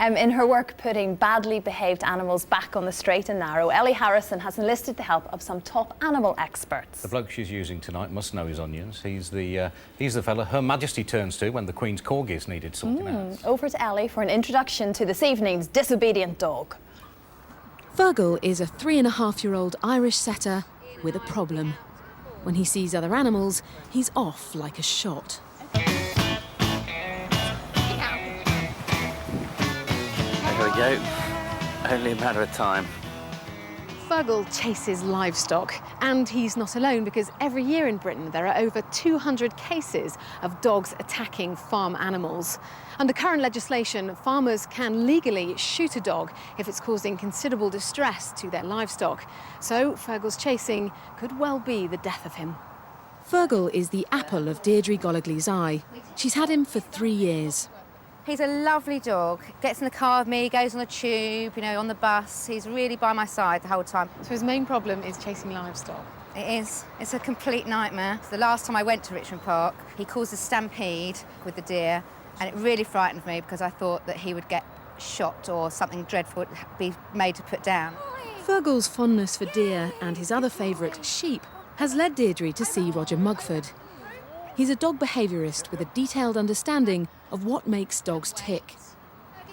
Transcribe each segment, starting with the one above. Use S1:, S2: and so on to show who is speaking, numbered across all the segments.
S1: In her work putting badly behaved animals back on the straight and narrow, Ellie Harrison has enlisted the help of some top animal experts.
S2: The bloke she's using tonight must know his onions. He's the fella Her Majesty turns to when the Queen's corgis needed sorting out.
S1: Over to Ellie for an introduction to this evening's disobedient dog.
S3: Fergal is a 3.5-year-old Irish setter with a problem. When he sees other animals, he's off like a shot.
S4: There we go. Only a matter of time.
S3: Fergal chases livestock, and he's not alone because every year in Britain there are over 200 cases of dogs attacking farm animals. Under current legislation, farmers can legally shoot a dog if it's causing considerable distress to their livestock. So Fergal's chasing could well be the death of him. Fergal is the apple of Deirdre Goligly's eye. She's had him for 3 years.
S5: He's a lovely dog. Gets in the car with me, goes on the tube, you know, on the bus. He's really by my side the whole time.
S3: So his main problem is chasing livestock?
S5: It is. It's a complete nightmare. The last time I went to Richmond Park, he caused a stampede with the deer, and it really frightened me because I thought that he would get shot or something dreadful would be made to put down.
S3: Fergal's fondness for deer and his other favourite, sheep, has led Deirdre to see Roger Mugford. He's a dog behaviourist with a detailed understanding of what makes dogs tick.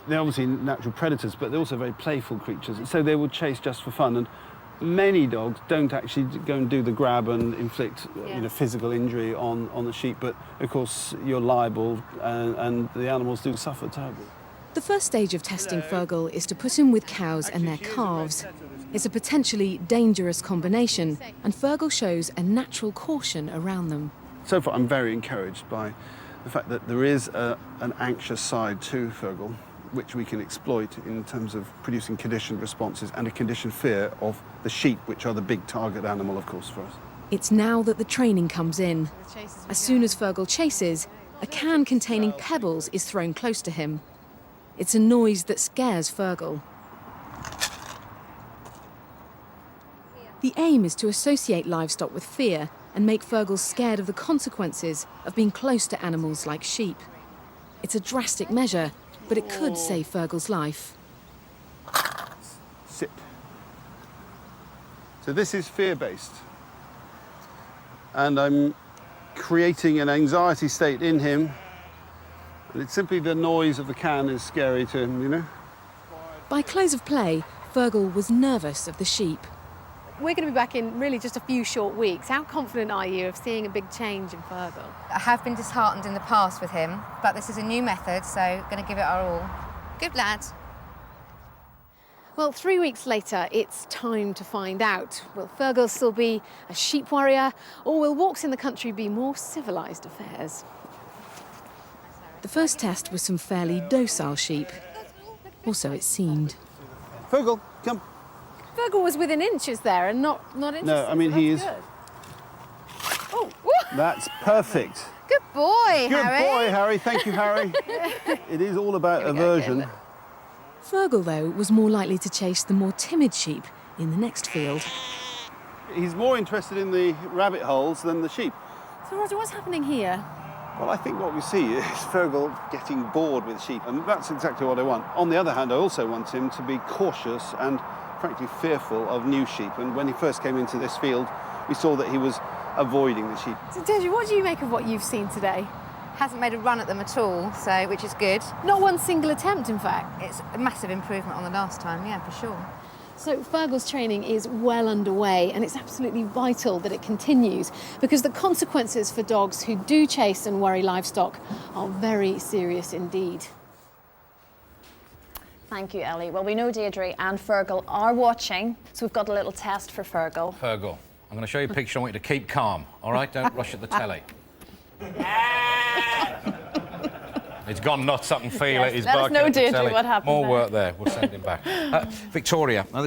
S6: They're obviously natural predators, but they're also very playful creatures, so they will chase just for fun. And many dogs don't actually go and do the grab and inflict physical injury on the sheep, but of course you're liable and the animals do suffer terribly.
S3: The first stage of testing Fergal is to put him with cows and their calves. It's a potentially dangerous combination, and Fergal shows a natural caution around them.
S6: So far I'm very encouraged by the fact that there is an anxious side to Fergal, which we can exploit in terms of producing conditioned responses and a conditioned fear of the sheep, which are the big target animal, of course, for us.
S3: It's now that the training comes in. As soon as Fergal chases, a can containing pebbles is thrown close to him. It's a noise that scares Fergal. The aim is to associate livestock with fear and make Fergal scared of the consequences of being close to animals like sheep. It's a drastic measure, but it could save Fergal's life.
S6: Sit. So this is fear-based. And I'm creating an anxiety state in him. And it's simply the noise of the can is scary to him, you know?
S3: By close of play, Fergal was nervous of the sheep. We're going to be back in really just a few short weeks. How confident are you of seeing a big change in Fergal?
S5: I have been disheartened in the past with him, but this is a new method, so going to give it our all. Good lad.
S3: Well, 3 weeks later, it's time to find out. Will Fergal still be a sheep warrior, or will walks in the country be more civilised affairs? The first test was some fairly docile sheep. Or so it seemed.
S6: Fergal, come.
S3: Fergal was within inches there and not interested.
S6: No, I mean, he is.
S3: Good. Oh,
S6: That's perfect.
S5: Good boy,
S6: Good
S5: Harry.
S6: boy, Harry. Thank you, Harry. It is all about aversion.
S3: Fergal, though, was more likely to chase the more timid sheep in the next field.
S6: He's more interested in the rabbit holes than the sheep.
S3: So, Roger, what's happening here?
S6: Well, I think what we see is Fergal getting bored with sheep, and that's exactly what I want. On the other hand, I also want him to be cautious and, frankly, fearful of new sheep. And when he first came into this field, we saw that he was avoiding the sheep.
S3: So, Deirdre, what do you make of what you've seen today?
S5: Hasn't made a run at them at all, so which is good.
S3: Not one single attempt, in fact.
S5: It's a massive improvement on the last time, yeah, for sure.
S3: So Fergal's training is well underway, and it's absolutely vital that it continues because the consequences for dogs who do chase and worry livestock are very serious indeed.
S1: Thank you, Ellie. Well, we know Deirdre and Fergal are watching, so we've got a little test for Fergal.
S2: Fergal, I'm going to show you a picture. I want you to keep calm, all right? Don't rush at the telly. He's gone nuts up and feel it. He's
S1: let us
S2: barking
S1: know,
S2: at the
S1: Deirdre,
S2: telly.
S1: what happened
S2: More
S1: there.
S2: work there. We'll send him back. Victoria, now this